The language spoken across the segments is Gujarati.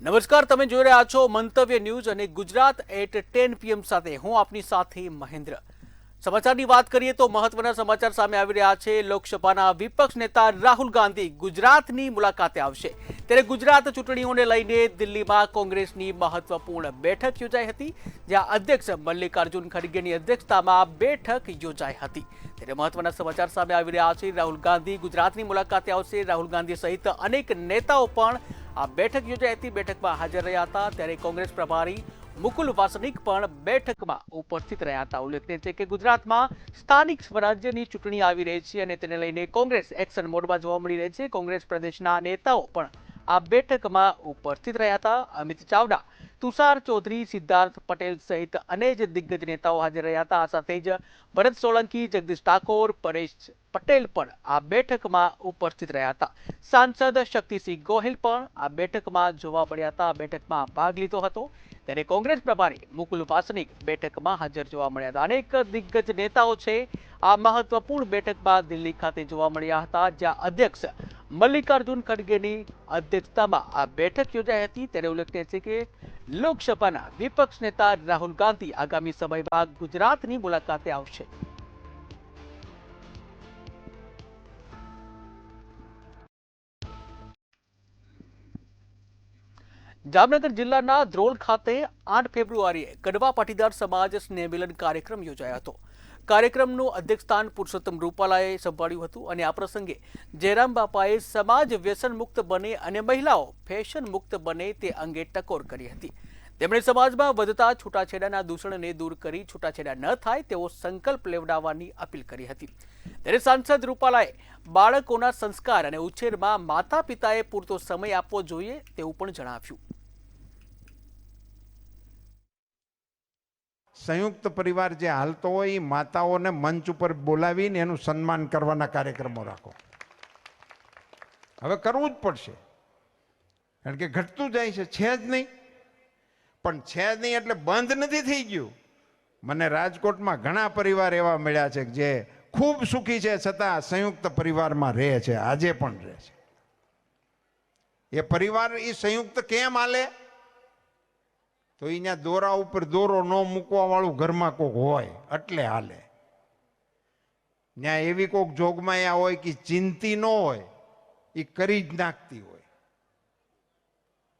નમસ્કાર, તમે જોઈ રહ્યા છો મંતવ્ય ન્યૂઝ અને ગુજરાત એટ 10 PM સાથે હું આપની સાથે મહેન્દ્ર. સમાચારની વાત કરીએ તો મહત્વના સમાચાર સામે આવી રહ્યા છે. લોકસભાના વિપક્ષ નેતા રાહુલ ગાંધી ગુજરાતની મુલાકાતે આવશે. ત્યારે ગુજરાત ચૂંટણીઓને લઈને દિલ્હીમાં કોંગ્રેસની મહત્વપૂર્ણ બેઠક યોજાઈ હતી, જ્યાં અધ્યક્ષ મલ્લિકાર્જુન ખડગેની અધ્યક્ષતામાં બેઠક યોજાઈ હતી. ત્યારે મહત્વના સમાચાર સામે આવી રહ્યા છે. રાહુલ ગાંધી ગુજરાતની મુલાકાતે આવશે. રાહુલ ગાંધી સહિત અનેક નેતાઓ પણ આ બેઠક યોજાઈ હતી, બેઠકમાં હાજર રહ્યા હતા. ત્યારે કોંગ્રેસ પ્રભારી મુકુલ વાસનિક પણ બેઠકમાં ઉપસ્થિત રહ્યા હતા. ઉલ્લેખનીય છે કે ગુજરાતમાં સ્થાનિક સ્વરાજ્યની ચૂંટણી આવી રહી છે અને તેને લઈને કોંગ્રેસ એક્શન મોડમાં જોવા મળી રહી છે. કોંગ્રેસ પ્રદેશના નેતાઓ પણ આ બેઠકમાં ઉપસ્થિત રહ્યા હતા. અમિત ચાવડા, તુષાર ચૌધરી, સિદ્ધાર્થ પટેલ સહિત અનેક દિગ્ગજ નેતાઓ હાજર રહ્યા હતા. આ સાથે જ ભરત સોલંકી, જગદીશ ઠાકોર, પરેશ પટેલ પણ આ બેઠકમાં ઉપસ્થિત રહ્યા હતા. સાંસદ શક્તિસિંહ ગોહિલ પણ આ બેઠકમાં જોવા મળ્યા હતા, આ બેઠકમાં ભાગ લીધો હતો. ત્યારે કોંગ્રેસ પ્રભારી મુકુલ વાસનિક બેઠકમાં હાજર જોવા મળ્યા હતા. અનેક દિગ્ગજ નેતાઓ છે આ મહત્વપૂર્ણ બેઠકમાં દિલ્હી ખાતે જોવા મળ્યા હતા, જ્યાં અધ્યક્ષ મલ્લિકાર્જુન ખડગેની અધ્યક્ષતામાં આ બેઠક યોજાઈ હતી. ત્યારે ઉલ્લેખનીય છે કે લોકસભાના વિપક્ષ નેતા રાહુલ ગાંધી આગામી સમયમાં ગુજરાતની મુલાકાતે આવશે. જામનગર જિલ્લાના ધ્રોલ ખાતે 8 ફેબ્રુઆરીએ કડવા પાટીદાર સમાજ સ્નેહ મિલન કાર્યક્રમ યોજાયો હતો. કાર્યક્રમનું અધ્યક્ષસ્થાન પુરુષોત્તમ રૂપાલાએ સંભાળ્યું હતું અને આ પ્રસંગે જયરામ બાપાએ સમાજ વ્યસન મુક્ત બને અને મહિલાઓ ફેશન મુક્ત બને તે અંગે ટકોર કરી હતી. તેમણે સમાજમાં વધતા છૂટાછેડાના દૂષણને દૂર કરી છૂટાછેડા ન થાય તેવો સંકલ્પ લેવડાવવાની અપીલ કરી હતી. ત્યારે સાંસદ રૂપાલાએ બાળકોના સંસ્કાર અને ઉછેરમાં માતા પિતાએ પૂરતો સમય આપવો જોઈએ તેવું પણ જણાવ્યું. સંયુક્ત પરિવાર જે હાલતો હોય એ માતાઓને મંચ ઉપર બોલાવીને એનું સન્માન કરવાના કાર્યક્રમો રાખો. હવે કરવું જ પડશે, કારણ કે ઘટતું જાય છે જ નહીં. પણ છે જ નહીં એટલે બંધ નથી થઈ ગયું. મને રાજકોટમાં ઘણા પરિવાર એવા મળ્યા છે જે ખૂબ સુખી છે છતાં સંયુક્ત પરિવારમાં રહે છે, આજે પણ રહે છે. એ પરિવાર એ સંયુક્ત કેમ હાલે? તો અહીંયા દોરા ઉપર દોરો ન મૂકવા વાળું ઘરમાં કોક હોય એટલે હાલે. ત્યાં એવી કોક જોગમાયા હોય કે ચિંતી ન હોય, એ કરી જ નાખતી હોય.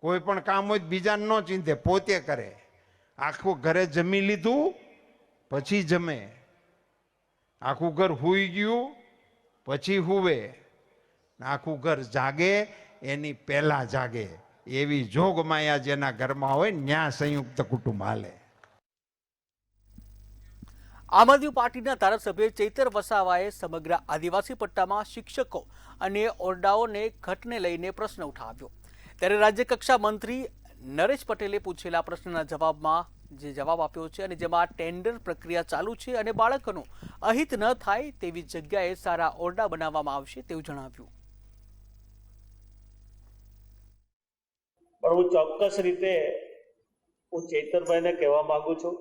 કોઈ પણ કામ હોય બીજાને ન ચિંતે, પોતે કરે. આખું ઘરે જમી લીધું પછી જમે, આખું ઘર સૂઈ ગયું પછી સૂવે, આખું ઘર જાગે એની પહેલા જાગે. એવી જોગમાયા જેના ઘરમાં હોય ન્યા સંયુક્ત કુટુંબ હાલે. આમ આદમી પાર્ટીના ધારાસભ્ય ચૈતર વસાવાએ સમગ્ર આદિવાસી પટ્ટામાં શિક્ષકો અને ઓરડાઓને ઘટને લઈને પ્રશ્ન ઉઠાવ્યો. ત્યારે રાજ્યકક્ષા મંત્રી નરેશ પટેલે પૂછેલા પ્રશ્નના જવાબમાં જે જવાબ આપ્યો છે અને જેમાં ટેન્ડર પ્રક્રિયા ચાલુ છે અને બાળકોનું અહિત ન થાય તેવી જગ્યાએ સારા ઓરડા બનાવવામાં આવશે તેવું જણાવ્યું. પણ હું ચોક્કસ રીતે હું ચૈતરભાઈને કહેવા માંગુ છું,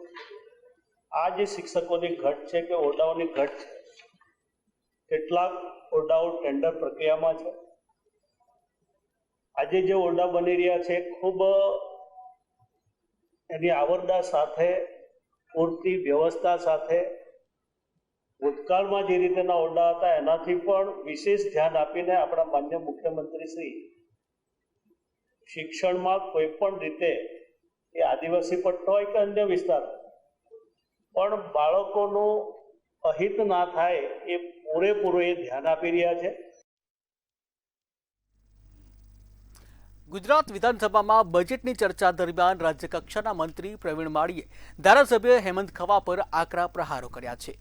આ જે શિક્ષકોની ઘટ છે કે ઓરડાઓની ઘટ છે, કેટલાક ઓરડાઓ ટેન્ડર પ્રક્રિયામાં છે. આજે જે ઓરડા બની રહ્યા છે ખૂબ એની આવરદા સાથે, પૂરતી વ્યવસ્થા સાથે, ભૂતકાળમાં જે રીતેના ઓરડા હતા એનાથી પણ વિશેષ ધ્યાન આપીને આપણા માન્ય મુખ્યમંત્રી શ્રી શિક્ષણમાં કોઈ પણ રીતે એ આદિવાસી પટ્ટો હોય કે અન્ય વિસ્તાર પણ બાળકોનું અહિત ના થાય એ પૂરેપૂરું એ ધ્યાન આપી રહ્યા છે. ગુજરાત વિધાનસભામાં બજેટની ચર્ચા દરમિયાન રાજ્યકક્ષાના મંત્રી પ્રવીણ માળીએ ધારાસભ્ય હેમંત ખવા પર આકરા પ્રહારો કર્યા છે.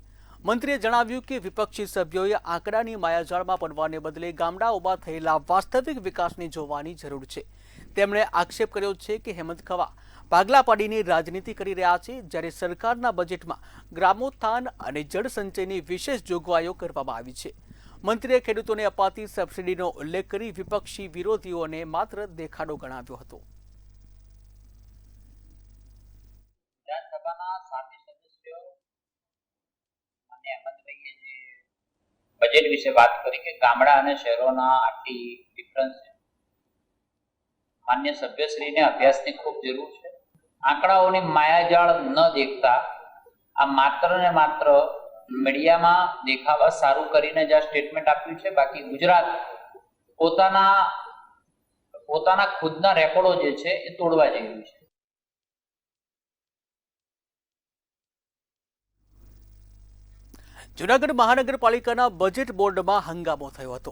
મંત્રીએ જણાવ્યું કે વિપક્ષી સભ્યોએ આંકડાની માયાજાળમાં પડવાને બદલે ગામડાઓમાં થયેલા વાસ્તવિક વિકાસને જોવાની જરૂર છે. તેમણે આક્ષેપ કર્યો છે કે હેમંત ખવા ભાગલા પાડીની રાજનીતિ કરી રહ્યા છે, જ્યારે સરકારના બજેટમાં ગ્રામોત્થાન અને જળ સંચયની વિશેષ જોગવાઈઓ કરવામાં આવી છે. મંત્રીએ ખેડૂતોને અપાતી સબસિડીનો ઉલ્લેખ કરી વિપક્ષી વિરોધીઓને માત્ર દેખાડો ગણાવ્યો હતો. વિધાનસભાના સાથી સદસ્યો અને અહેમદભાઈએ જે બજેટ વિશે વાત કરી કે ગામડા અને શહેરોના આટલી ડિફરન્સ છે, માન્ય સભ્યશ્રીને અભ્યાસની ખૂબ જરૂર છે. આંકડાઓની માયાજાળ ન દેખતા આ માત્ર ને માત્ર મીડિયામાં દેખાવા સારું કરીને જ આ સ્ટેટમેન્ટ આપ્યું છે. બાકી ગુજરાત પોતાના ખુદના રેકોર્ડો જે છે એ તોડવા જઈ રહ્યું છે. જૂનાગઢ મહાનગરપાલિકાના બજેટ બોર્ડમાં હંગામો થયો હતો.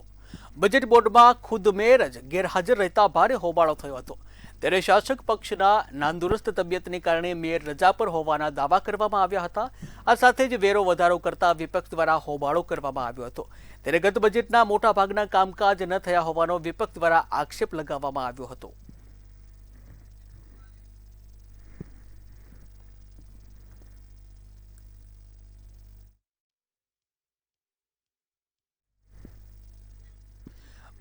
બજેટ બોર્ડમાં ખુદ મેયર જ ગેરહાજર રહેતા ભારે હોબાળો થયો હતો. ત્યારે શાસક પક્ષના નાંદુરસ્ત તબિયતને કારણે મેયર રજા પર હોવાના દાવા કરવામાં આવ્યા હતા. આ સાથે જ વેરો વધારો કરતા વિપક્ષ દ્વારા હોબાળો કરવામાં આવ્યો હતો. ત્યારે ગત બજેટના મોટા ભાગના કામકાજ ન થયા હોવાનો વિપક્ષ દ્વારા આક્ષેપ લગાવવામાં આવ્યો હતો.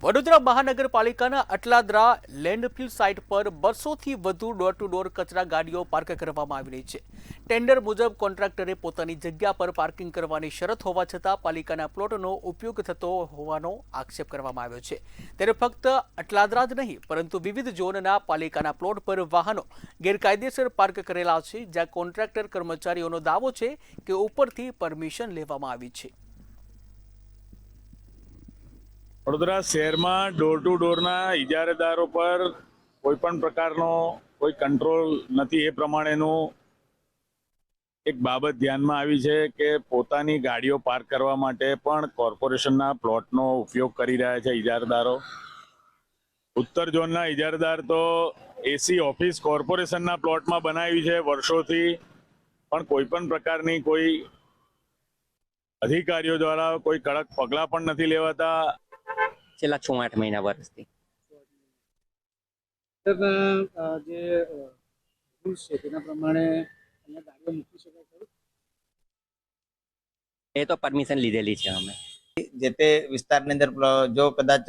વડોદરા મહાનગરપાલિકાના અટલાદરા લેન્ડફિલ સાઇટ પર 200થી વધુ ડોર ટુ ડોર કચરા ગાડીઓ પાર્ક કરવામાં આવી રહી છે. ટેન્ડર મુજબ કોન્ટ્રાક્ટરે પોતાની જગ્યા પર પાર્કિંગ કરવાની શરત હોવા છતાં પાલિકાના પ્લોટનો ઉપયોગ થતો હોવાનો આક્ષેપ કરવામાં આવ્યો છે. ત્યારે ફક્ત અટલાદરા જ નહીં પરંતુ વિવિધ ઝોનના પાલિકાના પ્લોટ પર વાહનો ગેરકાયદેસર પાર્ક કરેલા છે, જ્યાં કોન્ટ્રાક્ટર કર્મચારીઓનો દાવો છે કે ઉપરથી પરમિશન લેવામાં આવી છે. વડોદરા શહેરમાં ડોર ટુ ડોરના ઇજારેદારો પર કોઈ પણ પ્રકારનો કોઈ કંટ્રોલ નથી. એ પ્રમાણેનું એક બાબત ધ્યાનમાં આવી છે કે પોતાની ગાડીઓ પાર્ક કરવા માટે પણ કોર્પોરેશનના પ્લોટનો ઉપયોગ કરી રહ્યા છે ઇજારદારો. ઉત્તર ઝોનના ઇજારદાર તો એસી ઓફિસ કોર્પોરેશનના પ્લોટમાં બનાવી છે વર્ષોથી, પણ કોઈ પણ પ્રકારની કોઈ અધિકારીઓ દ્વારા કોઈ કડક પગલાં પણ નથી લેવાતા. છેલ્લા 6-8 મહિના વર્ષથી જે રૂલ્સ છે તેના પ્રમાણે અહીંયા ગાડીઓ મૂકી શકાય ખરું? એ તો પરમિશન લીધેલી છે અમે. જે તે વિસ્તારની અંદર જો કદાચ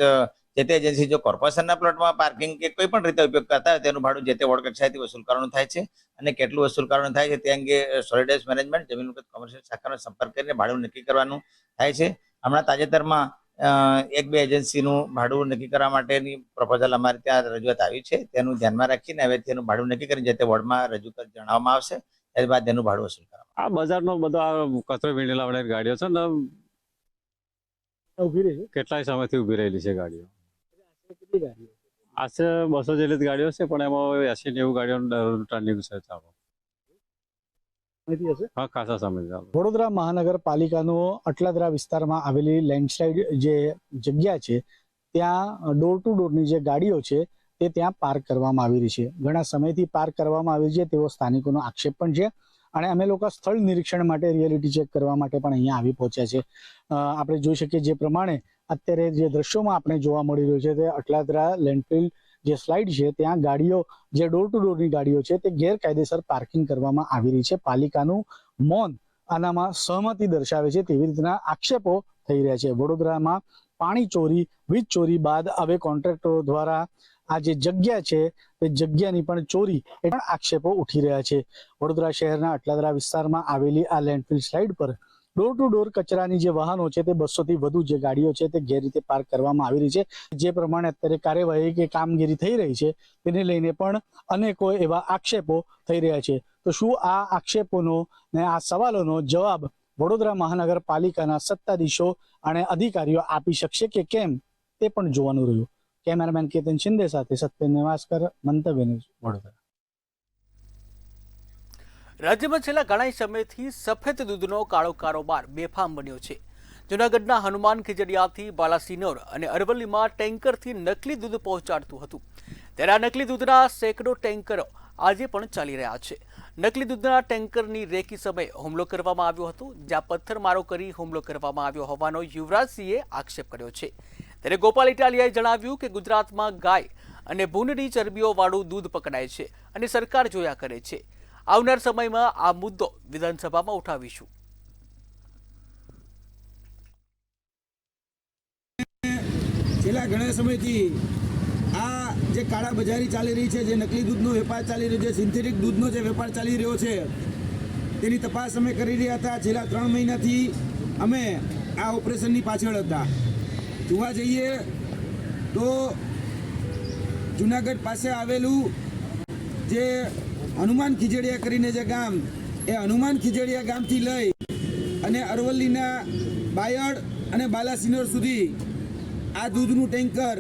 જે તે એજન્સી જો કોર્પોરેશનના પ્લોટમાં પાર્કિંગ કે કોઈ પણ રીતે ઉપયોગ કરતા હોય તેનું ભાડું જે તે વોર્ડ કક્ષાએથી વસૂલ કરવાનું થાય છે. અને કેટલું વસૂલ કરવાનું થાય છે તે અંગે સોલિડ વેસ્ટ મેનેજમેન્ટ જમીન મિલકત કોમર્શિયલ શાખાનો સંપર્ક કરીને ભાડું નક્કી કરવાનું થાય છે. હમણાં તાજેતરમાં 1-2 એજન્સીનું ભાડું નક્કી કરવા માટેની પ્રપોઝલ અમારે ત્યાં રજૂઆત આવી છે. તેનું ધ્યાનમાં રાખીને હવે તેનું ભાડું નક્કી કરીને જે તે વોર્ડમાં રજૂ કરી જણાવવામાં આવશે. ત્યારબાદ તેનું ભાડું વસૂલ કરવામાં. આ બજારનો બધો આ કચરો વીણેલા વાળી ગાડીઓ છે ને, ઊભી રહી છે? કેટલાય સમયથી ઊભી રહેલી છે ગાડીઓ. કેટલી ગાડીઓ? આશરે 200 જેટલી જ ગાડીઓ છે, પણ એમાં 80-90 ગાડીઓ ટર્નિંગ છે ચાલો. હા, ખાસા સમય ચાલો. વડોદરા મહાનગરપાલિકાનો અટલાદરા વિસ્તારમાં આવેલી લેન્ડસ્લાઇડ જે જગ્યા છે ત્યાં ડોર ટુ ડોરની જે ગાડીઓ છે તે ત્યાં પાર્ક કરવામાં આવી રહી છે. ઘણા સમયથી પાર્ક કરવામાં આવી છે તેવો સ્થાનિકોનો આક્ષેપ પણ છે. અને અમે લોકો સ્થળ નિરીક્ષણ માટે રિયાલિટી ચેક કરવા માટે પણ અહીંયા આવી પહોંચ્યા છે. આપણે જોઈ શકીએ જે પ્રમાણે અત્યારે જે દ્રશ્યોમાં આપણે જોવા મળી રહ્યું છે તે અટલાદરા લેન્ડફિલ જે સ્લાઇડ છે ત્યાં ગાડીઓ જે ડોર ટુ ડોરની ગાડીઓ છે તે ગેરકાયદેસર પાર્કિંગ કરવામાં આવી રહી છે. પાલિકાનું મૌન આનામાં સહમતિ દર્શાવે છે તેવી રીતના આક્ષેપો થઈ રહ્યા છે. વડોદરામાં પાણી ચોરી, વીજ ચોરી બાદ હવે કોન્ટ્રાક્ટરો દ્વારા આ જે જગ્યા છે તે જગ્યાની પણ ચોરી એ પણ આક્ષેપો ઉઠી રહ્યા છે. વડોદરા શહેરના અટલાદરા વિસ્તારમાં આવેલી આ લેન્ડફિલ સ્લાઇડ પર ડોર ટુ ડોર કચરાની જે વાહનો છે તે 200થી વધુ જે ગાડીઓ છે તે ગેરરીતે પાર્ક કરવામાં આવી રહી છે. જે પ્રમાણે અત્યારે કાર્યવાહી કે કામગીરી થઈ રહી છે તેને લઈને પણ અનેકો એવા આક્ષેપો થઈ રહ્યા છે. તો શું આ આક્ષેપોનો ને આ સવાલોનો જવાબ વડોદરા મહાનગરપાલિકાના સત્તાધીશો અને અધિકારીઓ આપી શકશે કે કેમ તે પણ જોવાનું રહ્યું. કેમેરામેન કેતન શિંદે સાથે સત્ય નિવાસકર, મંતવ્ય ન્યૂઝ, વડોદરા. રાજ્યમાં છેલ્લા ઘણા સમયથી સફેદ દૂધનો કાળો કારોબાર બેફામ બન્યો છે. જૂનાગઢના હનુમાન ખીજડીયાથી બાલાસિનોર અને અરવલ્લીમાં ટેન્કરથી નકલી દૂધ પહોંચાડતું હતું. ત્યારે આ નકલી દૂધના સેંકડો ટેન્કરો આજે પણ ચાલી રહ્યા છે. નકલી દૂધના ટેન્કરની રેકી સમયે હુમલો કરવામાં આવ્યો હતો, જ્યાં પથ્થરમારો કરી હુમલો કરવામાં આવ્યો હોવાનો યુવરાજસિંહે આક્ષેપ કર્યો છે. ત્યારે ગોપાલ ઇટાલિયાએ જણાવ્યું કે ગુજરાતમાં ગાય અને ભૂંડની ચરબીઓવાળું દૂધ પકડાય છે અને સરકાર જોયા કરે છે. આવનાર સમયમાં આ મુદ્દો વિધાનસભામાં ઉઠાવીશું. છેલ્લા ઘણા સમયથી આ જે કાળા બજારી ચાલી રહી છે, જે નકલી દૂધનો વેપાર ચાલી રહ્યો છે, સિન્થેટિક દૂધનો જે વેપાર ચાલી રહ્યો છે તેની તપાસ અમે કરી રહ્યા હતા. છેલ્લા 3 મહિનાથી અમે આ ઓપરેશનની પાછળ હતા. જોવા જઈએ તો જુનાગઢ પાસે આવેલું જે હનુમાન ખીજડીયા કરીને જે ગામ, એ હનુમાન ખીજડીયા ગામથી લઈ અને અરવલ્લીના બાયડ અને બાલાસિનોર સુધી આ દૂધનું ટેન્કર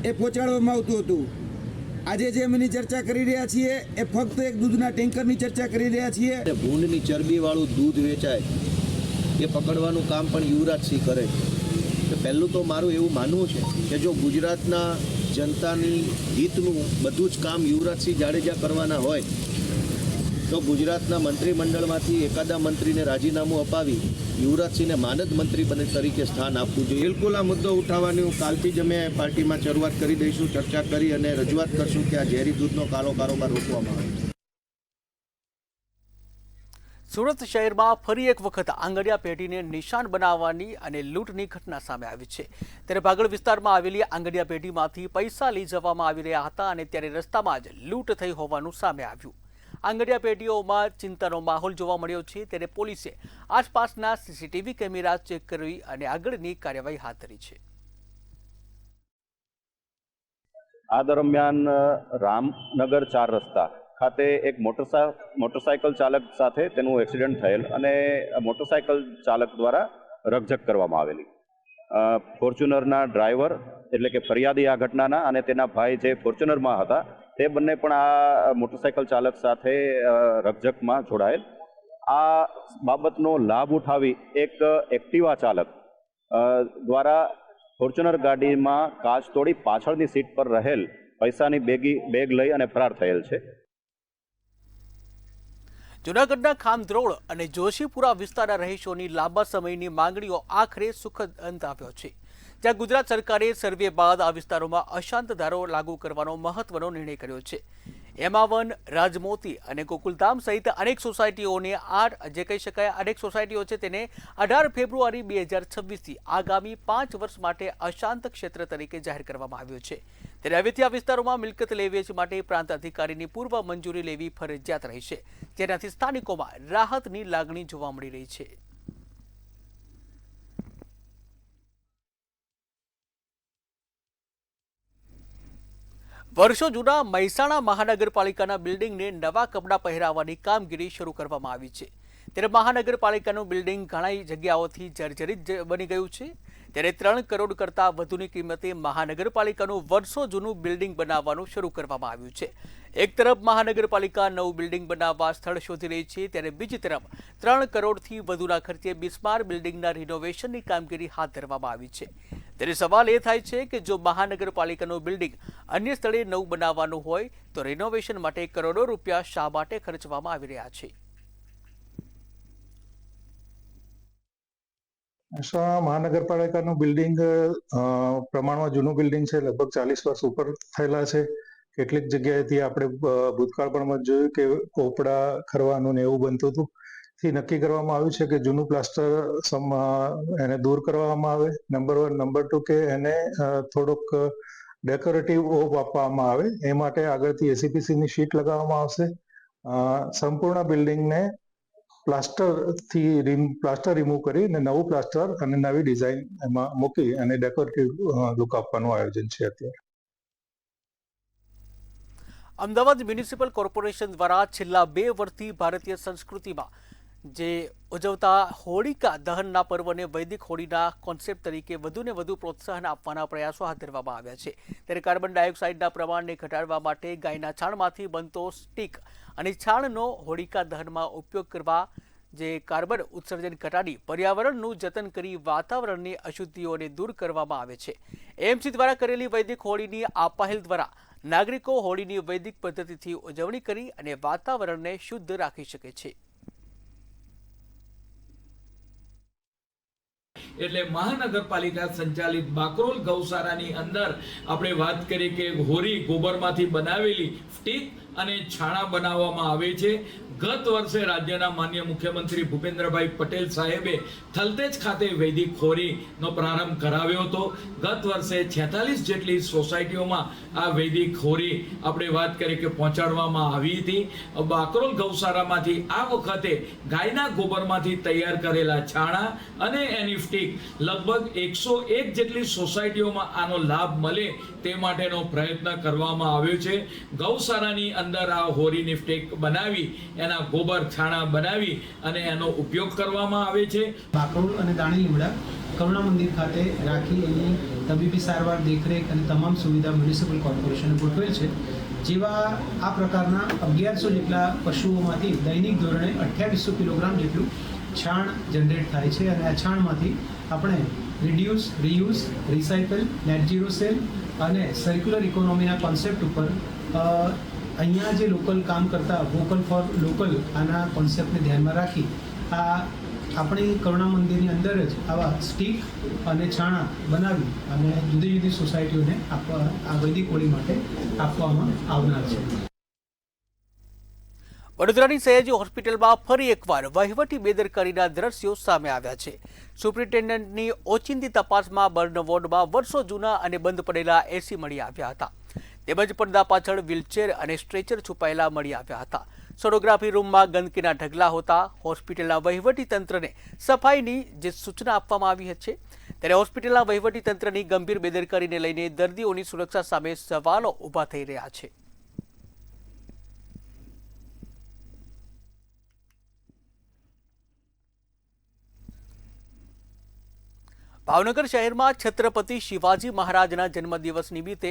એ પહોંચાડવામાં આવતું હતું. આજે જે એમની ચર્ચા કરી રહ્યા છીએ એ ફક્ત એક દૂધના ટેન્કરની ચર્ચા કરી રહ્યા છીએ. ભૂંડની ચરબીવાળું દૂધ વેચાય એ પકડવાનું કામ પણ યુવરાજસિંહ કરે છે. પહેલું તો મારું એવું માનવું છે કે જો ગુજરાતના જનતાની હિતનું બધું જ કામ યુવરાજસિંહ જાડેજા કરવાના હોય તો ગુજરાતના મંત્રીમંડળમાંથી એકાદા મંત્રીને રાજીનામું અપાવી યુવરાજસિંહને માનદ મંત્રી તરીકે સ્થાન આપવું જોઈએ. બિલકુલ આ મુદ્દો ઉઠાવવાની કાલથી જ અમે પાર્ટીમાં શરૂઆત કરી દઈશું, ચર્ચા કરી અને રજૂઆત કરશું કે આ ઝેરી દૂધનો કાળો કારોબાર રોકવામાં આવે. સુરત શહેરમાં ફરી એક વખત આંગડિયા પેઢીને નિશાન બનાવવાની અને લૂંટની ઘટના સામે આવી છે. ત્યારે ભાગળ વિસ્તારમાં આવેલી આંગડિયા પેઢીમાંથી પૈસા લઈ જવામાં આવી રહ્યા હતા અને ત્યારે રસ્તામાં જ લૂંટ થઈ હોવાનું સામે આવ્યું. આંગડિયા પેઢીઓમાં ચિંતાનો માહોલ જોવા મળ્યો છે. ત્યારે પોલીસે આસપાસના સીસીટીવી કેમેરા ચેક કરી અને આગળની કાર્યવાહી હાથ ધરી છે. આ દરમિયાન રામનગર 4 રસ્તા ખાતે એક મોટરસાયકલ ચાલક સાથે તેનું એક્સિડન્ટ થયેલ અને મોટરસાયકલ ચાલક દ્વારા રકઝક કરવામાં આવેલી. ફોર્ચ્યુનરના ડ્રાઈવર એટલે કે ફરિયાદી આ ઘટનાના અને તેના ભાઈ જે ફોર્ચ્યુનરમાં હતા તે બંને પણ આ મોટરસાયકલ ચાલક સાથે રકઝકમાં જોડાયેલ. આ બાબતનો લાભ ઉઠાવી એક એક્ટિવા ચાલક દ્વારા ફોર્ચ્યુનર ગાડીમાં કાચ તોડી પાછળની સીટ પર રહેલ પૈસાની બેગ લઈ અને ફરાર થયેલ છે. જૂનાગઢના ખામદ્રોળ અને જોશીપુરા વિસ્તારના રહીશોની લાંબા સમયની માંગણીઓ આખરે સુખદ અંત આવ્યો છે. જ્યાં ગુજરાત સરકારે સર્વે બાદ આ વિસ્તારોમાં અશાંત ધારો લાગુ કરવાનો મહત્વનો નિર્ણય કર્યો છે. એમાવન, રાજમોતી અને ગોકુલધામ સહિત અનેક સોસાયટીઓને જે કહી શકાય અનેક સોસાયટીઓ છે તેને 18 ફેબ્રુઆરી 2026થી આગામી 5 વર્ષ માટે અશાંત ક્ષેત્ર તરીકે જાહેર કરવામાં આવ્યો છે. ત્યારે હવેથી આ વિસ્તારોમાં મિલકત લે વેચ માટે પ્રાંત અધિકારીની પૂર્વ મંજૂરી લેવી ફરજિયાત રહેશે, જેનાથી સ્થાનિકોમાં રાહતની લાગણી જોવા મળી રહી છે. વર્ષો જૂના મહેસાણા મહાનગરપાલિકાના બિલ્ડિંગને નવા કપડાં પહેરાવવાની કામગીરી શરૂ કરવામાં આવી છે. ત્યારે મહાનગરપાલિકાનું બિલ્ડિંગ ઘણી જગ્યાઓથી જર્જરિત બની ગયું છે. ત્યારે 3 કરોડ કરતાં વધુની કિંમતે મહાનગરપાલિકાનું વર્ષો જૂનું બિલ્ડિંગ બનાવવાનું શરૂ કરવામાં આવ્યું છે. એક તરફ મહાનગરપાલિકા નવું બિલ્ડિંગ બનાવવા સ્થળ શોધી રહી છે, ત્યારે બીજી તરફ 3 કરોડથી વધુના ખર્ચે બિસ્માર બિલ્ડિંગના રિનોવેશનની કામગીરી હાથ ધરવામાં આવી છે. ત્યારે સવાલ એ થાય છે કે જો મહાનગરપાલિકાનું બિલ્ડિંગ અન્ય સ્થળે નવું બનાવવાનું હોય તો રિનોવેશન માટે કરોડો રૂપિયા શા માટે ખર્ચવામાં આવી રહ્યા છે? મહાનગરપાલિકાનું બિલ્ડિંગ પ્રમાણમાં જૂનું બિલ્ડિંગ છે, લગભગ 40 વર્ષ ઉપર થયેલા છે. કેટલીક જગ્યાએથી આપણે ભૂતકાળમાં જોયું કે પોપડા ખરવાનું ને એવું બનતું હતું. થી નક્કી કરવામાં આવ્યું છે કે જૂનું પ્લાસ્ટર એને દૂર કરવામાં આવે, નંબર 1. નંબર 2 કે એને થોડોક ડેકોરેટિવ ઓપ આપવામાં આવે. એ માટે આગળથી એસીપીસીની શીટ લગાવવામાં આવશે. સંપૂર્ણ બિલ્ડિંગને પ્લાસ્ટર રિમૂવ કરી અને નવું પ્લાસ્ટર અને નવી ડિઝાઇન એમાં મૂકી અને ડેકોરેટિવ લુક આપવાનું આયોજન છે અત્યારે. અમદાવાદ મ્યુનિસિપલ કોર્પોરેશન દ્વારા છેલ્લા 2 વર્ષથી ભારતીય સંસ્કૃતિમાં જે ઉજવતા હોળિકા દહનના પર્વને વૈદિક હોળીના કોન્સેપ્ટ તરીકે વધુને વધુ પ્રોત્સાહન આપવાના પ્રયાસો હાથ ધરવામાં આવ્યા છે. ત્યારે કાર્બન ડાયોક્સાઇડના પ્રમાણને ઘટાડવા માટે ગાયના છાણમાંથી બનતો સ્ટીક અને છાણનો હોળિકા દહનમાં ઉપયોગ કરવા જે કાર્બન ઉત્સર્જન ઘટાડી પર્યાવરણનું જતન કરી વાતાવરણની અશુદ્ધિઓને દૂર કરવામાં આવે છે. એએમસી દ્વારા કરેલી વૈદિક હોળીની આ પહેલ દ્વારા નાગરિકો હોળીની વૈદિક પદ્ધતિથી ઉજવણી કરી અને વાતાવરણને શુદ્ધ રાખી શકે છે. એટલે મહાનગરપાલિકા સંચાલિત બાકરોલ ગૌશાળાની અંદર આપણે વાત કરી કે હોરી ગોબરમાંથી બનાવેલી સ્ટીક અને છાણા બનાવવામાં આવે છે. ગત વર્ષે રાજ્યના માનનીય મુખ્યમંત્રી ભૂપેન્દ્રભાઈ પટેલ સાહેબે થલતેજ ખાતે વૈદિક ખોરીનો પ્રારંભ કરાવ્યો હતો. ગત વર્ષે 46 જેટલી સોસાયટીઓમાં આ વૈદિક ખોરી આપણે વાત કરીએ કે પહોંચાડવામાં આવી હતી. બાકરોલ ગૌશાળામાંથી આ વખતે ગાયના ગોબરમાંથી તૈયાર કરેલા છાણા અને એની સ્ટીક લગભગ 101 જેટલી સોસાયટીઓમાં આનો લાભ મળે તે માટેનો પ્રયત્ન કરવામાં આવ્યો છે. ગૌશાળાની અંદર આ હોરીની સ્ટીક બનાવી એના ગોબર છાણા બનાવી અને એનો ઉપયોગ કરવામાં આવે છે. બાકરોલ અને દાણી લીમડા કરુણા મંદિર ખાતે રાખી એની તબીબી સારવાર, દેખરેખ અને તમામ સુવિધા મ્યુનિસિપલ કોર્પોરેશને ગોઠવેલ છે. જેવા આ પ્રકારના 1100 જેટલા પશુઓમાંથી દૈનિક ધોરણે 2800 કિલોગ્રામ જેટલું છાણ જનરેટ થાય છે અને આ છાણમાંથી આપણે reduce, reuse, recycle, net zero cell અને સર્ક્યુલર ઇકોનોમીના કોન્સેપ્ટ ઉપર અહીંયા જે લોકલ કામ કરતા વોકલ ફોર લોકલ આના કોન્સેપ્ટને ધ્યાનમાં રાખી આ આપણી કરુણા મંદિરની અંદર જ આવા સ્ટીક અને છાણા બનાવી અને જુદી જુદી સોસાયટીઓને આ વૈદિક હોળી માટે આપવામાં આવનાર છે. વડોદરાની સયાજી હોસ્પિટલમાં ફરી એકવાર વહીવટી બેદરકારીના દ્રશ્યો સામે આવ્યા છે. સુપ્રિન્ટેન્ડન્ટની ઓચિંતી તપાસમાં બર્ન વોર્ડમાં વર્ષો જૂના અને બંધ પડેલા એસી મળી આવ્યા હતા. તેમજ પડદા પાછળ વ્હીલચેર અને સ્ટ્રેચર છુપાયેલા મળી આવ્યા હતા. સોનોગ્રાફી રૂમમાં ગંદકીના ઢગલા હોતા હોસ્પિટલના વહીવટી તંત્રને સફાઈની જે સૂચના આપવામાં આવી છે ત્યારે હોસ્પિટલના વહીવટી તંત્રની ગંભીર બેદરકારીને લઈને દર્દીઓની સુરક્ષા સામે સવાલો ઊભા થઈ રહ્યા છે. ભાવનગર શહેરમાં છત્રપતિ શિવાજી મહારાજના જન્મદિવસ નિમિત્તે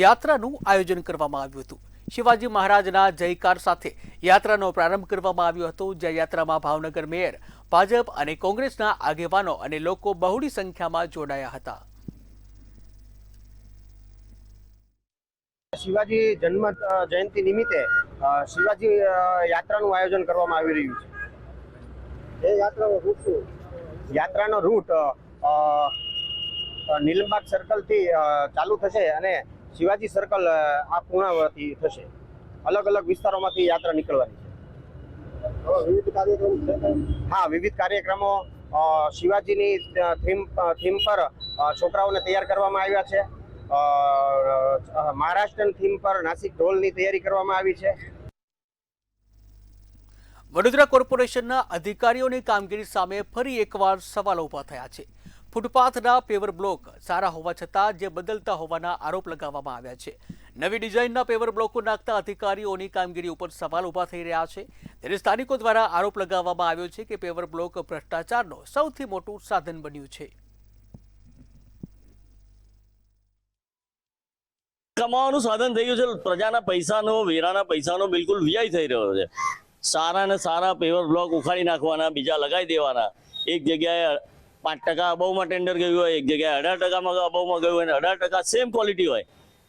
યાત્રાનું આયોજન કરવામાં આવ્યું હતું. શિવાજી મહારાજના જયકાર સાથે યાત્રાનો પ્રારંભ કરવામાં આવ્યો હતો. જ્યાં યાત્રામાં ભાવનગર મેયર, ભાજપ અને કોંગ્રેસના આગેવાનો અને લોકો બહોળી સંખ્યામાં જોડાયા હતા. શિવાજી જન્મ જયંતિ નિમિત્તે શિવાજી યાત્રાનું આયોજન કરવામાં આવી રહ્યું છે. એ યાત્રાનો રૂટ નીલમબાગ સર્કલથી ચાલુ થશે અને શિવાજી સર્કલ આ પૂર્ણાવતી થશે. અલગ અલગ વિસ્તારોમાંથી યાત્રા નીકળવાની છે. હા, વિવિધ કાર્યક્રમો શિવાજીની થીમ પર છોકરાઓને તૈયાર કરવામાં આવ્યા છે. મહારાષ્ટ્રની થીમ પર નાસિક ઢોલની તૈયારી કરવામાં આવી છે. વડોદરા કોર્પોરેશનના અધિકારીઓની કામગીરી સામે ફરી એકવાર સવાલો ઊભા થયા છે. ફૂટપાથના પેવર બ્લોક સારા હોવા છતાં જે બદલતા હોવાના આરોપ લગાવવામાં આવ્યા છે. નવી ડિઝાઇનના પેવર બ્લોકો નાખતા અધિકારીઓની કામગીરી ઉપર સવાલ ઊભા થઈ રહ્યા છે. ત્યારે સ્થાનિકો દ્વારા આરોપ લગાવવામાં આવ્યો છે કે પેવર બ્લોક ભ્રષ્ટાચારનો સૌથી મોટું સાધન બન્યું છે. કમાવાનું સાધન થઈ ગયું છે. પ્રજાના પૈસાનો, વેરાના પૈસાનો બિલકુલ વ્યય થઈ રહ્યો છે. સારા ને સારા પેવર બ્લોક ઉખાડી નાખવાના, બીજા લગાવી દેવાના. એક જગ્યાએ 5% અબાઉમાં ટેન્ડર ગયું હોય, એક જગ્યાએ 18% અબાઉમાં ગયું હોય, 18% સેમ ક્વોલિટી હોય.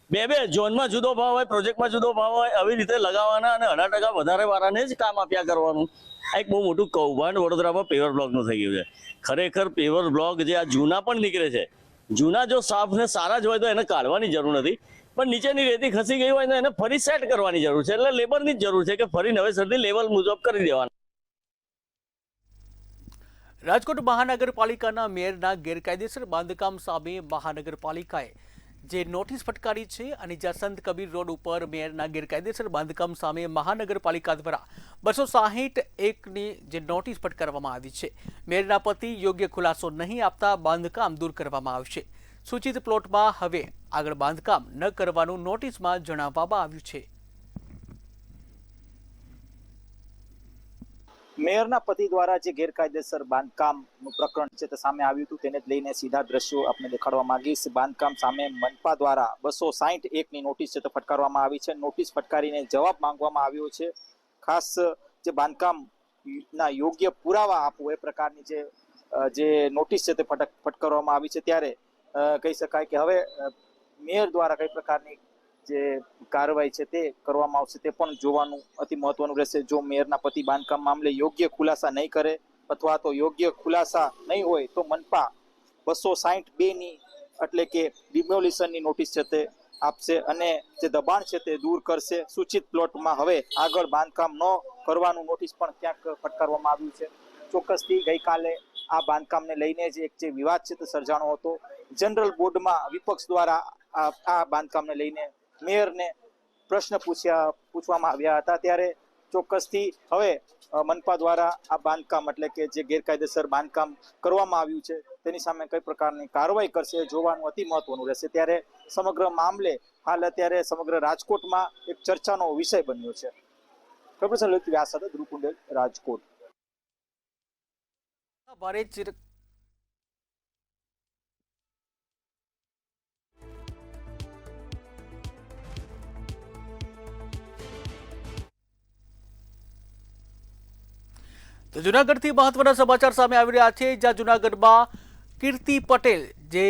બે ઝોનમાં જુદો ભાવ હોય, પ્રોજેક્ટમાં જુદો ભાવ હોય, આવી રીતે લગાવવાના અને 18% વધારે વાળાને જ કામ આપ્યા કરવાનું. આ એક બહુ મોટું કૌભાંડ વડોદરામાં પેવર બ્લોકનું થઈ ગયું છે. ખરેખર પેવર બ્લોક જે આ જૂના પણ નીકળે છે, જૂના જો સાફ ને સારા જ હોય તો એને કાઢવાની જરૂર નથી, પણ નીચેની રેતી ખસી ગઈ હોય તો એને ફરી સેટ કરવાની જરૂર છે. એટલે લેબરની જ જરૂર છે કે ફરી નવેસરથી લેવલ મુજબ કરી દેવાના. રાજકોટ મહાનગરપાલિકાના મેયરના ગેરકાયદેસર બાંધકામ સામે મહાનગરપાલિકાએ જે નોટિસ ફટકારી છે અને જ્યાં સંત કબીર રોડ ઉપર મેયરના ગેરકાયદેસર બાંધકામ સામે મહાનગરપાલિકા દ્વારા 261ની જે નોટિસ ફટકારવામાં આવી છે. મેયરના પતિ યોગ્ય ખુલાસો નહીં આપતા બાંધકામ દૂર કરવામાં આવશે. સૂચિત પ્લોટમાં હવે આગળ બાંધકામ ન કરવાનું નોટિસમાં જણાવવામાં આવ્યું છે. મેયરના પતિ દ્વારા જે ગેરકાયદેસર બાંધકામનું પ્રકરણ છે તે સામે આવ્યું હતું, તેને જ લઈને સીધા દ્રશ્યો આપણે દેખાડવા માંગીશ. બાંધકામ સામે મનપા દ્વારા 261ની નોટિસ છે તે ફટકારવામાં આવી છે. નોટિસ ફટકારીને જવાબ માંગવામાં આવ્યો છે. ખાસ જે બાંધકામના યોગ્ય પુરાવા આપવું એ પ્રકારની જે નોટિસ છે તે ફટકારવામાં આવી છે. ત્યારે કહી શકાય કે હવે મેયર દ્વારા કઈ પ્રકારની જે કાર્યવાહી છે તે કરવામાં આવશે તે પણ જોવાનું અતિ મહત્વનું રહેશે. જો મેયરના પતિ બાંધકામ મામલે યોગ્ય ખુલાસા નહીં કરે અથવા તો યોગ્ય ખુલાસા નહીં હોય તો મનપા 262ની એટલે કે ડિમોલિશનની નોટિસ છે તે આપશે અને જે દબાણ છે તે દૂર કરશે. સૂચિત પ્લોટમાં હવે આગળ બાંધકામ ન કરવાનું નોટિસ પણ ક્યાંક ફટકારવામાં આવ્યું છે. ચોક્કસથી ગઈકાલે આ બાંધકામને લઈને જ એક જે વિવાદ છે તે સર્જાણો હતો. જનરલ બોર્ડમાં વિપક્ષ દ્વારા આ બાંધકામને લઈને મેયરને પ્રશ્ન પૂછવામાં આવ્યા હતા. ત્યારે ચોક્કસથી હવે મનપા દ્વારા આ બાંધકામ એટલે કે જે ગેરકાયદેસર બાંધકામ કરવામાં આવ્યું છે તેની સામે કઈ પ્રકારની કાર્યવાહી કરશે જોવાનું અતિ મહત્વનું રહેશે. ત્યારે સમગ્ર મામલે હાલ અત્યારે સમગ્ર રાજકોટમાં એક ચર્ચાનો વિષય બન્યો છે. પ્રોફેસર લલિત વ્યાસ સાથે ધ્રુવ કુંડેલ, રાજકોટ. તો જૂનાગઢથી મહત્વના સમાચાર સામે આવી રહ્યા છે, જ્યાં જૂનાગઢમાં કીર્તિ પટેલ જે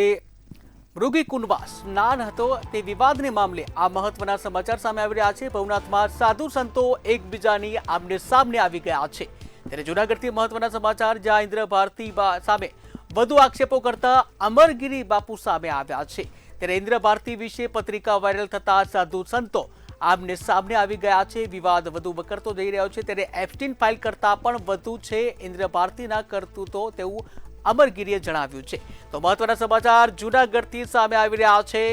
મૃગીકુંડમાં સ્નાન હતો તે વિવાદને મામલે આ મહત્વના સમાચાર સામે આવી રહ્યા છે. ભવનાથમાં સાધુ સંતો એકબીજાની આમને સામને આવી ગયા છે. ત્યારે જૂનાગઢથી મહત્વના સમાચાર, જ્યાં ઇન્દ્ર ભારતી સામે વધુ આક્ષેપો કરતા અમરગીરી બાપુ સામે આવ્યા છે. ત્યારે ઇન્દ્ર ભારતી વિશે પત્રિકા વાયરલ થતા સાધુ સંતો આમને સામને આવી ગયા છે. વિવાદ વધુ વકરતો જઈ રહ્યો છે. ત્યારે એફટીન ફાઇલ કરતા પણ વધુ છે ઇન્દ્ર ભારતીના કરતૂતો તેવું અમરગીરીએ જણાવ્યું છે. તો મહત્વના સમાચાર જૂનાગઢથી સામે આવી રહ્યા છે.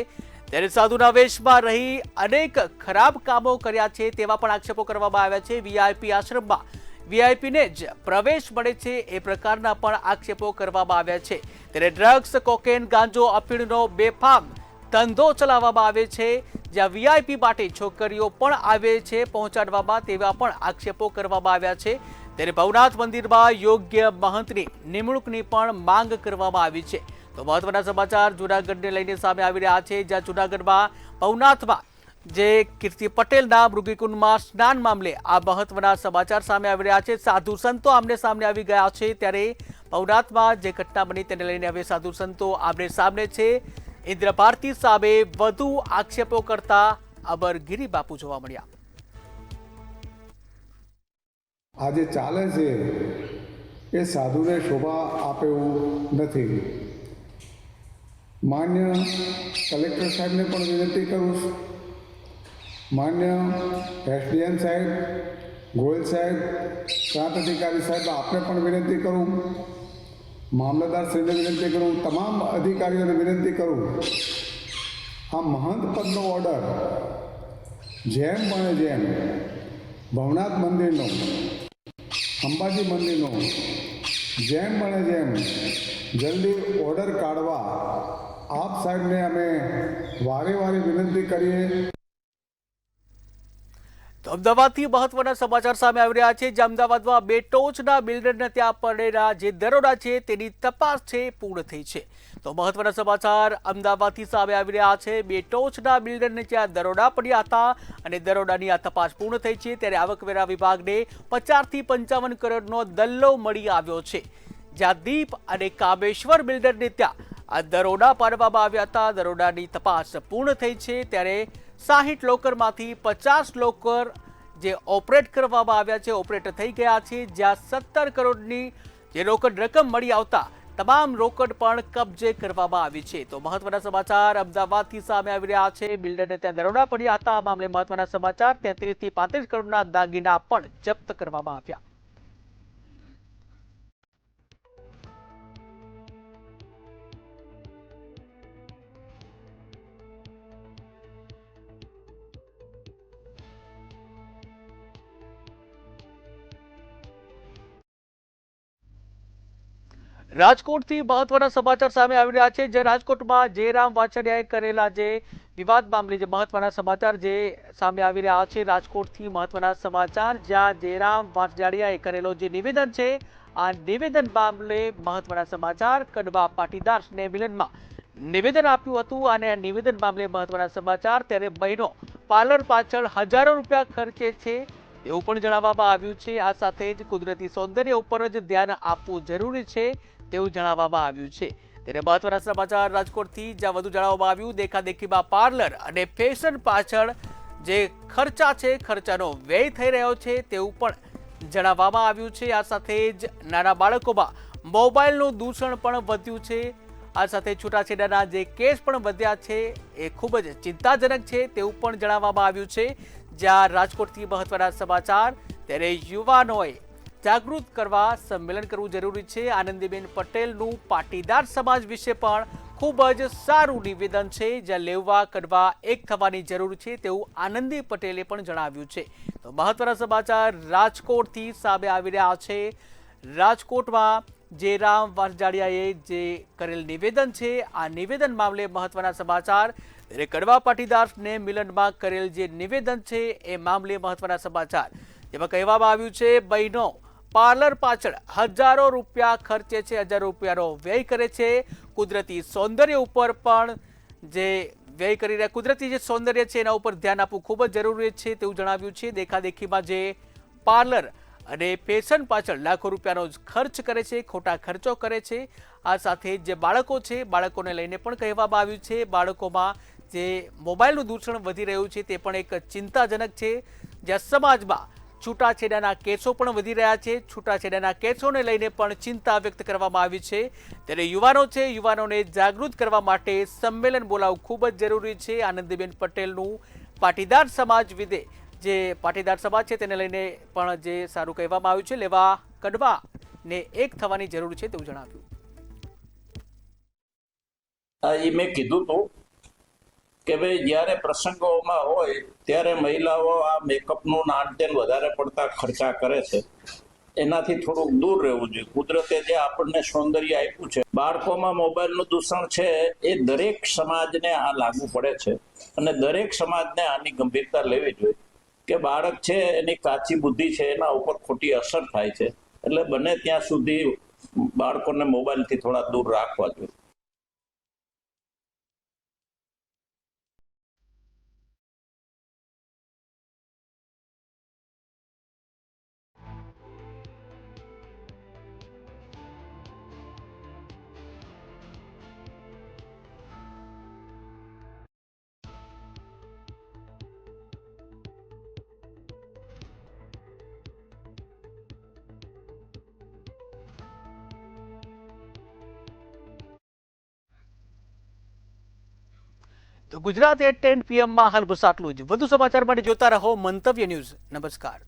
ત્યારે સાધુના વેશમાં રહી અનેક ખરાબ કામો કર્યા છે તેવા પણ આક્ષેપો કરવામાં આવ્યા છે. વીઆઈપી આશ્રમમાં વીઆઈપીને જ પ્રવેશ મળે છે એ પ્રકારના પણ આક્ષેપો કરવામાં આવ્યા છે. ત્યારે ડ્રગ્સ, કોકેન, ગાંજો, અફીણનો બેફામ ધંધો ચલાવવામાં આવે છે, જ્યાં વીઆઈપી માટે છોકરીઓ પણ આવે છે પહોંચાડવામાં, તેવા પણ આક્ષેપો કરવામાં આવ્યા છે. ત્યારે ભવનાથ મંદિરમાં યોગ્ય મહંતની નિમણૂકની પણ માંગ કરવામાં આવી છે. તો મહત્વના સમાચાર જૂનાગઢને લઈને સામે આવી રહ્યા છે, જ્યાં જૂનાગઢમાં ભવનાથમાં જે કીર્તિ પટેલના મૃગીકુંડમાં સ્નાન મામલે આ મહત્વના સમાચાર સામે આવી રહ્યા છે. સાધુ સંતો આમને સામને આવી ગયા છે. ત્યારે ભવનાથમાં જે ઘટના બની તેને લઈને હવે સાધુ સંતો આમને સામને છે. ઇન્દ્ર ભારતી સામે વધુ આક્ષેપો કરતા અમરગીરી બાપુ જોવા મળ્યા. આજે ચાલે છે એ સાધુને શોભા આપે એવું નથી. માન્ય કલેક્ટર સાહેબને પણ વિનંતી કરું છું, માન્ય એસડીએમ સાહેબ, ગોયલ સાહેબ, પ્રાંત અધિકારી સાહેબ, આપને પણ વિનંતી કરું, મામલતદારશ્રીને વિનંતી કરું, તમામ અધિકારીઓને વિનંતી કરું, આ મહંત પદનો ઓર્ડર જેમ બને જેમ ભવનાથ મંદિરનો, અંબાજી મંદિરનો જેમ બને જેમ જલ્દી ઓર્ડર કાઢવા આપ સાહેબને અમે વારે વારે વિનંતી કરીએ. તો અમદાવાદથી મહત્વના સમાચાર સામે આવી રહ્યા છે, જ્યાં અમદાવાદમાં બે ટોચના બિલ્ડરને ત્યાં પડેલા જે દરોડા છે તેની તપાસ છે પૂર્ણ થઈ છે. તો મહત્વના સમાચાર અમદાવાદથી સામે આવી રહ્યા છે. બે ટોચના બિલ્ડરને ત્યાં દરોડા પડ્યા હતા અને દરોડાની આ તપાસ પૂર્ણ થઈ છે. ત્યારે આવકવેરા વિભાગને 50 થી 55 કરોડનો દલ્લો મળી આવ્યો છે, જ્યાં દીપ અને કામેશ્વર બિલ્ડરને ત્યાં આ દરોડા પાડવામાં આવ્યા હતા. દરોડાની તપાસ પૂર્ણ થઈ છે. ત્યારે 60 લોકરમાંથી 50 લોકર જે ઓપરેટ કરવામાં આવ્યા છે, ઓપરેટ થઈ ગયા છે, જ્યાં 17 કરોડની જે રોકડ રકમ મળી આવતા તમામ રોકડ પણ કબજે કરવામાં આવી છે. તો મહત્વના સમાચાર અમદાવાદથી સામે આવી રહ્યા છે. બિલ્ડરને ત્યાં દરોડા પડ્યા હતા. આ મામલે મહત્વના સમાચાર 33 થી 35 કરોડના દાગીના પણ જપ્ત કરવામાં આવ્યા. રાજકોટથી મહત્વના સમાચાર સામે આવી રહ્યા છે, જે રાજકોટમાં જયરામ વાછડિયાએ કરેલા જે વિવાદ મામલે જે મહત્વના સમાચાર જે સામે આવી રહ્યા છે. રાજકોટથી મહત્વના સમાચાર, જ્યાં જયરામ વાછડિયાએ કરેલો જે નિવેદન છે, આ નિવેદન મામલે મહત્વના સમાચાર. કડવા પાટીદાર મિલનમાં નિવેદન આપ્યું હતું અને નિવેદન મામલે મહત્વના સમાચાર. ત્યારે બહેનો પાર્લર પાછળ હજારો રૂપિયા ખર્ચે છે એવું પણ જણાવવામાં આવ્યું છે. આ સાથે જ કુદરતી સૌંદર્ય ઉપર જ ધ્યાન આપવું જરૂરી છે તેવું જણાવવામાં આવ્યું છે. ત્યારે મહત્વના સમાચાર રાજકોટથી, જ્યાં વધુ જણાવવામાં આવ્યું દેખાદેખીમાં પાર્લર અને ફેશન પાછળ જે ખર્ચા છે, ખર્ચાનો વ્યય થઈ રહ્યો છે તેવું પણ જણાવવામાં આવ્યું છે. આ સાથે જ નાના બાળકોમાં મોબાઈલનું દૂષણ પણ વધ્યું છે આ સાથે છૂટાછેડાના જે કેસ પણ વધ્યા છે એ ખૂબ જ ચિંતાજનક છે તેવું પણ જણાવવામાં આવ્યું છે. જ્યાં રાજકોટથી મહત્વના સમાચાર, ત્યારે યુવાનોએ જાગૃત કરવા સંમેલન કરવું જરૂરી છે. આનંદીબેન પટેલનું પાટીદાર સમાજ વિશે પણ ખૂબ જ સારું નિવેદન છે, જ્યાં લેવા કરવા એક થવાની જરૂર છે તેવું આનંદી પટેલે પણ જણાવ્યું છે. તો મહત્વના સમાચાર રાજકોટથી સામે આવી રહ્યા છે. રાજકોટમાં જયરામ વાંસજાડિયાએ જે કરેલ નિવેદન છે, આ નિવેદન મામલે મહત્વના સમાચાર. ત્યારે કડવા પાટીદારને મિલનમાં કરેલ જે નિવેદન છે એ મામલે મહત્વના સમાચાર, જેમાં કહેવામાં આવ્યું છે બહેનો પાર્લર પાછળ હજારો રૂપિયા ખર્ચે છે, હજારો રૂપિયાનો વ્યય કરે છે. કુદરતી સૌંદર્ય ઉપર પણ જે વ્યય કરી રહ્યા, કુદરતી જે સૌંદર્ય છે એના ઉપર ધ્યાન આપવું ખૂબ જ જરૂરી છે તેવું જણાવ્યું છે. દેખાદેખીમાં જે પાર્લર અને ફેશન પાછળ લાખો રૂપિયાનો ખર્ચ કરે છે, ખોટા ખર્ચો કરે છે. આ સાથે જે બાળકો છે, બાળકોને લઈને પણ કહેવામાં આવ્યું છે બાળકોમાં જે મોબાઈલનું દૂષણ વધી રહ્યું છે તે પણ એક ચિંતાજનક છે. જ્યાં સમાજમાં છૂટાછેડાના કેસો પણ વધી રહ્યા છે, છૂટાછેડાના કેસોને લઈને પણ ચિંતા વ્યક્ત કરવામાં આવી છે. ત્યારે યુવાનો છે, યુવાનોને જાગૃત કરવા માટે સંમેલન બોલાવવું ખૂબ જ જરૂરી છે. આનંદીબેન પટેલનું પાટીદાર સમાજ વિશે, જે પાટીદાર સમાજ છે તેને લઈને પણ જે સારું કહેવામાં આવ્યું છે, લેવા કડવા ને એક થવાની જરૂર છે તેવું જણાવ્યું. એ મેં કીધું હતું કે ભાઈ જ્યારે પ્રસંગોમાં હોય ત્યારે મહિલાઓ આ મેકઅપનું નાનટેન વધારે પડતા ખર્ચા કરે છે, એનાથી થોડુંક દૂર રહેવું જોઈએ. કુદરતે જે આપણને સૌંદર્ય આપ્યું છે, બાળકોમાં મોબાઈલનું દૂષણ છે એ દરેક સમાજને આ લાગુ પડે છે અને દરેક સમાજને આની ગંભીરતા લેવી જોઈએ કે બાળક છે એની કાચી બુદ્ધિ છે એના ઉપર ખોટી અસર થાય છે. એટલે બને ત્યાં સુધી બાળકોને મોબાઈલથી થોડા દૂર રાખવા જોઈએ. તો ગુજરાત એટ 10 PM હાલ બસ આટલું જ. વધુ સમાચાર માટે જોતા રહો મંતવ્ય ન્યૂઝ. નમસ્કાર.